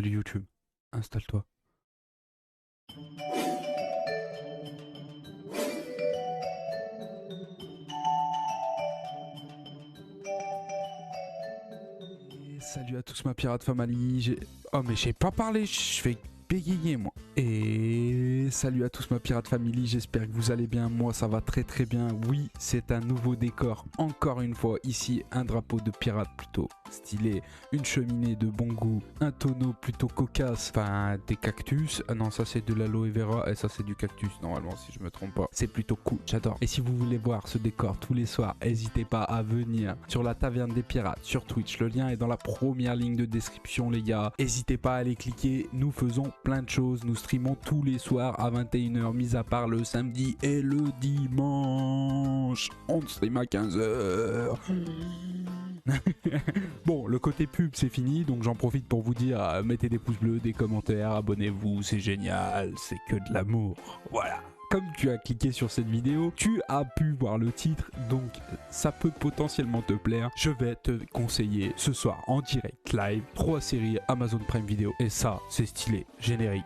Salut YouTube, installe-toi. Et salut à tous ma pirate family. Oh mais j'ai pas parlé, je vais bégayer moi. Et salut à tous ma pirate family, j'espère que vous allez bien, moi ça va très très bien. Oui, c'est un nouveau décor, encore une fois, ici un drapeau de pirate plutôt stylé, une cheminée de bon goût, un tonneau plutôt cocasse, enfin des cactus, ah non ça c'est de l'aloe vera et ça c'est du cactus normalement si je me trompe pas, c'est plutôt cool, j'adore. Et si vous voulez voir ce décor tous les soirs, n'hésitez pas à venir sur la taverne des pirates sur Twitch, le lien est dans la première ligne de description les gars, n'hésitez pas à aller cliquer, nous faisons plein de choses, nous streamons tous les soirs à 21 h, mis à part le samedi et le dimanche, on stream à 15 h. Bon, le côté pub c'est fini, donc j'en profite pour vous dire, mettez des pouces bleus, des commentaires, abonnez-vous, c'est génial, c'est que de l'amour, voilà. Comme tu as cliqué sur cette vidéo, tu as pu voir le titre, donc ça peut potentiellement te plaire. Je vais te conseiller ce soir en direct live 3 séries Amazon Prime Video, et ça c'est stylé, générique.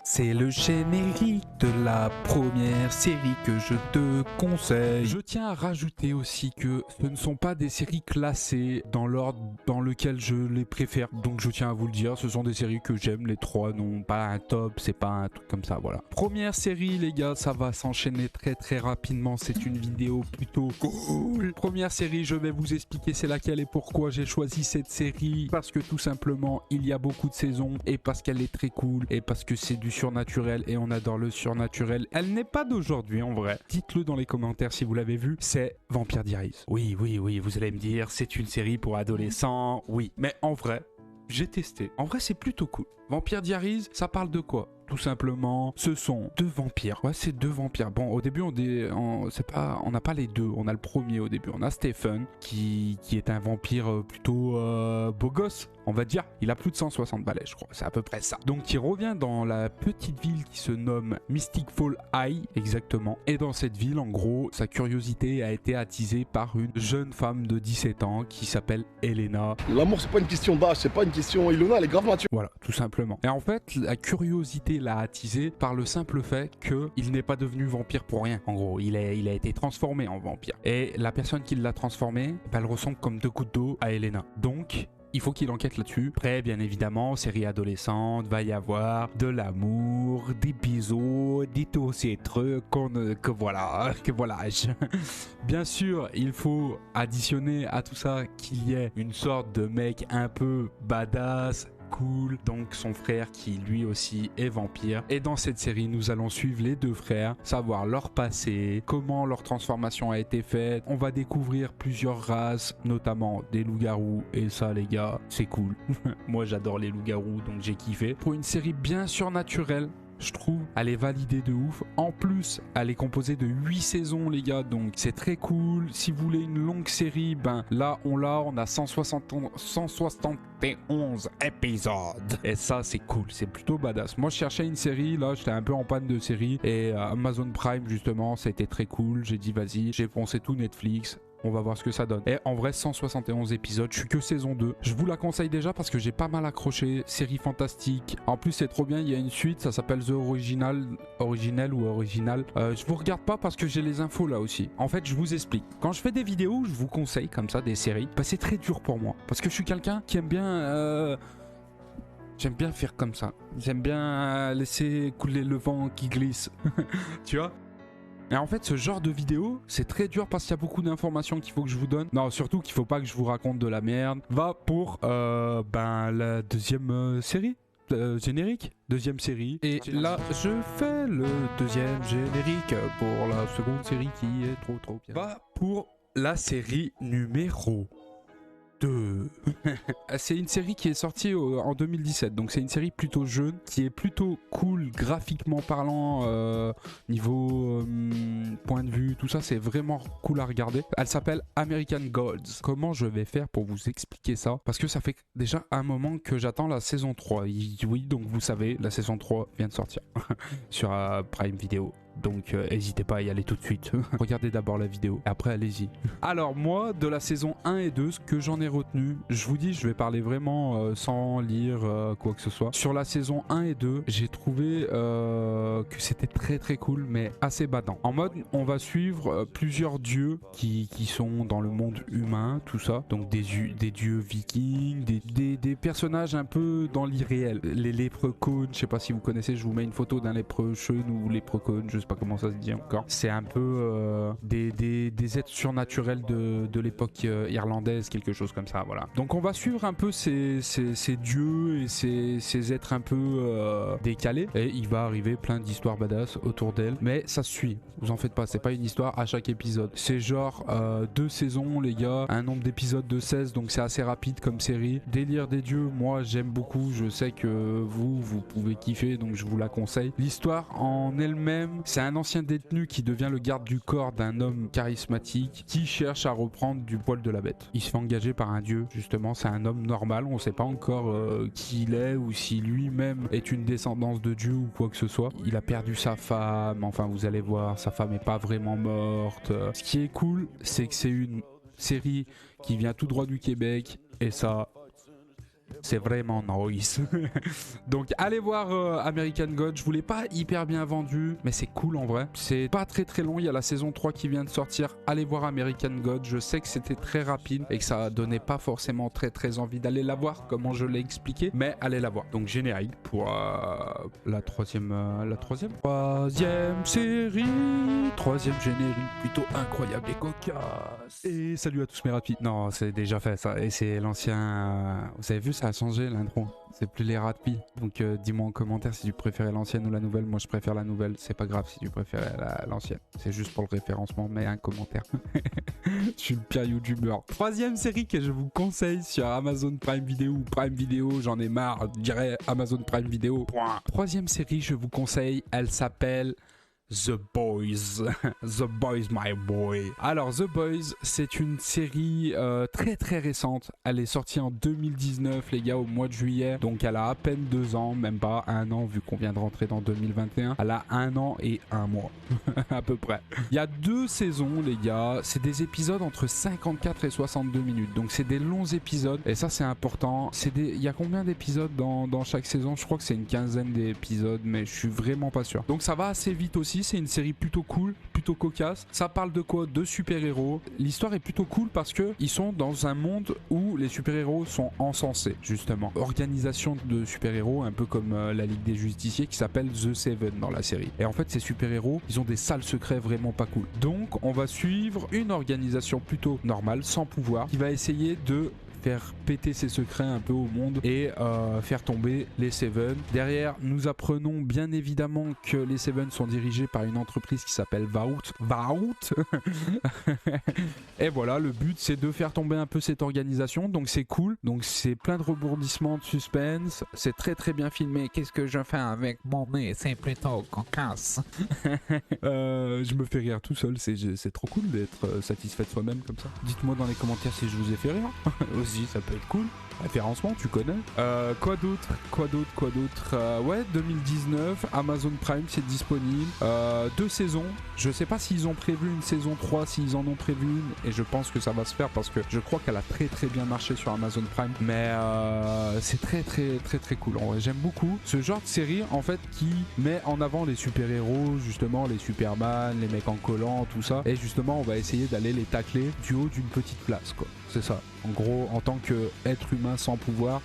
C'est le générique de la première série que je te conseille. Je tiens à rajouter aussi que ce ne sont pas des séries classées dans l'ordre dans lequel je les préfère. Donc je tiens à vous le dire, ce sont des séries que j'aime. Les 3 n'ont pas un top, c'est pas un truc comme ça, voilà. Première série les gars, ça va s'enchaîner très rapidement. C'est une vidéo plutôt cool. Première série, je vais vous expliquer c'est laquelle et pourquoi j'ai choisi cette série. Parce que tout simplement, il y a beaucoup de saisons et parce qu'elle est très cool et parce que c'est du surnaturel et on adore le surnaturel. Elle n'est pas d'aujourd'hui en vrai. Dites-le dans les commentaires si vous l'avez vu. C'est Vampire Diaries. Oui, vous allez me dire, c'est une série pour adolescents. Oui, mais en vrai, j'ai testé. En vrai, c'est plutôt cool. Vampire Diaries, ça parle de quoi? Tout simplement, ce sont 2 vampires. Ouais, c'est 2 vampires. Bon, au début, on n'a pas les 2. On a le premier au début. On a Stephen, qui est un vampire plutôt beau gosse, on va dire. Il a plus de 160 balais, je crois. C'est à peu près ça. Donc, il revient dans la petite ville qui se nomme Mystic Fall High, exactement. Et dans cette ville, en gros, sa curiosité a été attisée par une jeune femme de 17 ans qui s'appelle Elena. L'amour, c'est pas une question d'âge, c'est pas une question... Ilona, elle est grave mature. Voilà, tout simplement. Et en fait, la curiosité l'a attisé par le simple fait qu'il n'est pas devenu vampire pour rien. En gros, il a été transformé en vampire. Et la personne qui l'a transformé, elle ressemble comme 2 gouttes d'eau à Elena. Donc, il faut qu'il enquête là-dessus. Après, bien évidemment, série adolescente, va y avoir de l'amour, des bisous, des tous ces trucs que voilà. Bien sûr, il faut additionner à tout ça qu'il y ait une sorte de mec un peu badass, cool, donc son frère qui lui aussi est vampire. Et dans cette série, nous allons suivre les 2 frères, savoir leur passé, comment leur transformation a été faite. On va découvrir plusieurs races, notamment des loups-garous, et ça les gars, c'est cool. Moi j'adore les loups-garous, donc j'ai kiffé. Pour une série bien surnaturelle, je trouve, elle est validée de ouf. En plus, elle est composée de 8 saisons, les gars. Donc, c'est très cool. Si vous voulez une longue série, ben là, on a 171 épisodes. Et ça, c'est cool. C'est plutôt badass. Moi, je cherchais une série. Là, j'étais un peu en panne de série. Et Amazon Prime, justement, c'était très cool. J'ai dit, vas-y, j'ai poncé tout Netflix. On va voir ce que ça donne. Et en vrai, 171 épisodes, je suis que saison 2. Je vous la conseille déjà parce que j'ai pas mal accroché. Série fantastique. En plus, c'est trop bien. Il y a une suite, ça s'appelle The Original. Je vous regarde pas parce que j'ai les infos là aussi. En fait, je vous explique. Quand je fais des vidéos, je vous conseille comme ça des séries. Bah, c'est très dur pour moi. Parce que je suis quelqu'un qui aime bien... J'aime bien faire comme ça. J'aime bien laisser couler le vent qui glisse. Tu vois? Et en fait, ce genre de vidéo, c'est très dur parce qu'il y a beaucoup d'informations qu'il faut que je vous donne. Non, surtout qu'il faut pas que je vous raconte de la merde. Va pour la deuxième série, générique, deuxième série. Et là, je fais le deuxième générique pour la seconde série qui est trop bien. Va pour la série numéro 2. C'est une série qui est sortie en 2017, donc c'est une série plutôt jeune, qui est plutôt cool graphiquement parlant, niveau point de vue, tout ça, c'est vraiment cool à regarder. Elle s'appelle American Gods. Comment je vais faire pour vous expliquer ça? Parce que ça fait déjà un moment que j'attends la saison 3. Oui, donc vous savez, la saison 3 vient de sortir sur Prime Video. Donc n'hésitez pas à y aller tout de suite. Regardez d'abord la vidéo, après allez-y. Alors moi, de la saison 1 et 2, ce que j'en ai retenu, je vous dis, je vais parler vraiment sans lire quoi que ce soit. Sur la saison 1 et 2, j'ai trouvé que c'était très très cool, mais assez badant. En mode, on va suivre plusieurs dieux qui sont dans le monde humain, tout ça. Donc des dieux vikings, des personnages un peu dans l'irréel. Les léprechauns, je sais pas si vous connaissez, je vous mets une photo d'un léprechaun ou léprechaun, je sais pas comment ça se dit encore. C'est un peu des êtres surnaturels de l'époque irlandaise, quelque chose comme ça, voilà. Donc on va suivre un peu ces dieux et ces êtres un peu décalés, et il va arriver plein d'histoires badass autour d'elle, mais ça se suit, vous en faites pas, c'est pas une histoire à chaque épisode. C'est genre 2 saisons les gars, un nombre d'épisodes de 16, donc c'est assez rapide comme série. Délire des dieux, moi j'aime beaucoup, je sais que vous pouvez kiffer, donc je vous la conseille. L'histoire en elle-même, c'est un ancien détenu qui devient le garde du corps d'un homme charismatique qui cherche à reprendre du poil de la bête. Il se fait engager par un dieu, justement, c'est un homme normal, on sait pas encore qui il est ou si lui-même est une descendance de dieu ou quoi que ce soit. Il a perdu sa femme, enfin vous allez voir, sa femme est pas vraiment morte. Ce qui est cool, c'est que c'est une série qui vient tout droit du Québec, et ça, c'est vraiment nice. Donc allez voir American God, je vous l'ai pas hyper bien vendu, mais c'est cool en vrai. C'est pas très très long, il y a la saison 3 qui vient de sortir. Allez voir American God, je sais que c'était très rapide et que ça donnait pas forcément très envie d'aller la voir, comment je l'ai expliqué, mais allez la voir. Donc générique pour la troisième série, troisième générique plutôt incroyable et cocasse. Et salut à tous mes rapides. Non, c'est déjà fait ça, et c'est l'ancien... vous avez vu, ça a changé l'intro, c'est plus les rapides. Donc dis-moi en commentaire si tu préférais l'ancienne ou la nouvelle. Moi je préfère la nouvelle, c'est pas grave si tu préférais l'ancienne, c'est juste pour le référencement, mais un commentaire. Je suis le pire youtubeur. Troisième série que je vous conseille sur Amazon Prime Video ou Prime Video, j'en ai marre, je dirais Amazon Prime Video, point. Troisième série je vous conseille, elle s'appelle The Boys. The Boys, my boy. Alors The Boys, c'est une série très récente. Elle est sortie en 2019 les gars, au mois de juillet. Donc elle a à peine 2 ans, même pas 1 an vu qu'on vient de rentrer dans 2021. Elle a 1 an et 1 mois à peu près. Il y a 2 saisons les gars. C'est des épisodes entre 54 et 62 minutes. Donc c'est des longs épisodes et ça c'est important. Il y a combien d'épisodes dans chaque saison? Je crois que c'est une quinzaine d'épisodes, mais je suis vraiment pas sûr. Donc ça va assez vite aussi. C'est une série plutôt cool, plutôt cocasse. Ça parle de quoi? De super-héros. L'histoire est plutôt cool parce que ils sont dans un monde où les super-héros sont encensés, justement. Organisation de super-héros, un peu comme la Ligue des Justiciers, qui s'appelle The Seven dans la série. Et en fait, ces super-héros, ils ont des salles secrets vraiment pas cool. Donc, on va suivre une organisation plutôt normale, sans pouvoir, qui va essayer de faire péter ses secrets un peu au monde et faire tomber les Seven. Derrière, nous apprenons bien évidemment que les Seven sont dirigés par une entreprise qui s'appelle Vought. Et voilà, le but c'est de faire tomber un peu cette organisation, donc c'est cool. Donc c'est plein de rebondissements, de suspense, c'est très bien filmé. Qu'est-ce que je fais avec mon nez? C'est plutôt cocasse. Je me fais rire tout seul, c'est trop cool d'être satisfait de soi-même comme ça. Dites-moi dans les commentaires si je vous ai fait rire. Aussi, ça peut être cool. Référencement, tu connais. Quoi d'autre ouais, 2019, Amazon Prime, c'est disponible. 2 saisons. Je sais pas s'ils ont prévu une saison 3, s'ils en ont prévu une, et je pense que ça va se faire parce que je crois qu'elle a très bien marché sur Amazon Prime. Mais c'est très cool. En vrai, j'aime beaucoup ce genre de série en fait qui met en avant les super-héros, justement les Superman, les mecs en collant, tout ça. Et justement, on va essayer d'aller les tacler du haut d'une petite place, quoi. C'est ça. En gros, en tant qu'être humain sans pouvoir,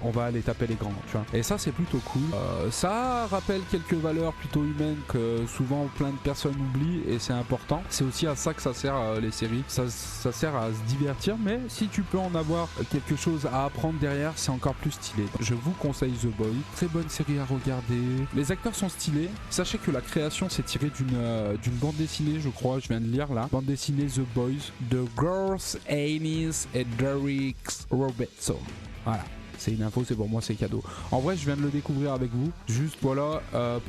on va aller taper les grands, tu vois. Et ça, c'est plutôt cool. Ça rappelle quelques valeurs plutôt humaines que souvent plein de personnes oublient, et c'est important. C'est aussi à ça que ça sert les séries. Ça sert à se divertir, mais si tu peux en avoir quelque chose à apprendre derrière, c'est encore plus stylé. Je vous conseille The Boys. Très bonne série à regarder. Les acteurs sont stylés. Sachez que la création s'est tirée d'une bande dessinée, je crois, je viens de lire là. Bande dessinée The Boys de Garth Ennis et Derek Robertson. Voilà. C'est une info, c'est pour moi, c'est cadeau. En vrai, je viens de le découvrir avec vous. Juste, voilà,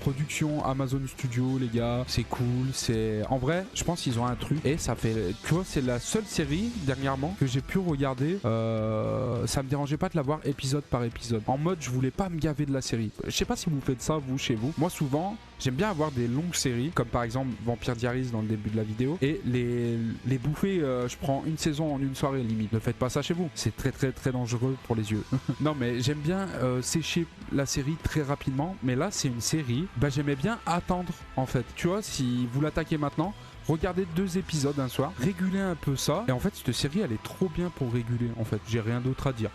production Amazon Studio, les gars. C'est cool, c'est... En vrai, je pense qu'ils ont un truc. Et ça fait... Tu vois, c'est la seule série, dernièrement, que j'ai pu regarder. Ça me dérangeait pas de la voir épisode par épisode. En mode, je voulais pas me gaver de la série. Je sais pas si vous faites ça, vous, chez vous. Moi, souvent, J'aime bien avoir des longues séries, comme par exemple Vampire Diaries dans le début de la vidéo, et les bouffer, je prends une saison en une soirée limite. Ne faites pas ça chez vous, c'est très dangereux pour les yeux. Non mais j'aime bien sécher la série très rapidement, mais là c'est une série, bah j'aimais bien attendre en fait. Tu vois, si vous l'attaquez maintenant, regardez 2 épisodes un soir, régulez un peu ça, et en fait cette série elle est trop bien pour réguler en fait, j'ai rien d'autre à dire.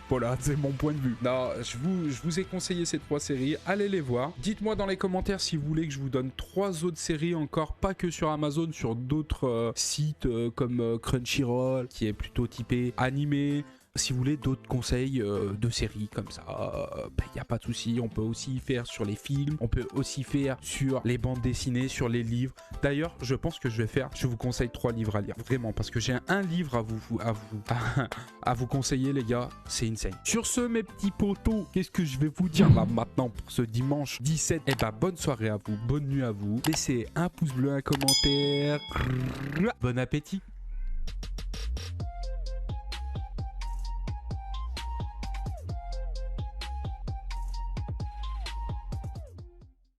Voilà, c'est mon point de vue. Non, je vous ai conseillé ces 3 séries, allez les voir. Dites-moi dans les commentaires si vous voulez que je vous donne 3 autres séries encore, pas que sur Amazon, sur d'autres sites comme Crunchyroll, qui est plutôt typé animé. Si vous voulez d'autres conseils de séries comme ça, il n'y a pas de souci. On peut aussi faire sur les films, on peut aussi faire sur les bandes dessinées, sur les livres. D'ailleurs, je pense que je vous conseille 3 livres à lire, vraiment, parce que j'ai un livre à vous conseiller, les gars, c'est insane. Sur ce, mes petits potos, qu'est-ce que je vais vous dire là maintenant pour ce dimanche 17? Eh ben, bonne soirée à vous, bonne nuit à vous. Laissez un pouce bleu, un commentaire. Bon appétit.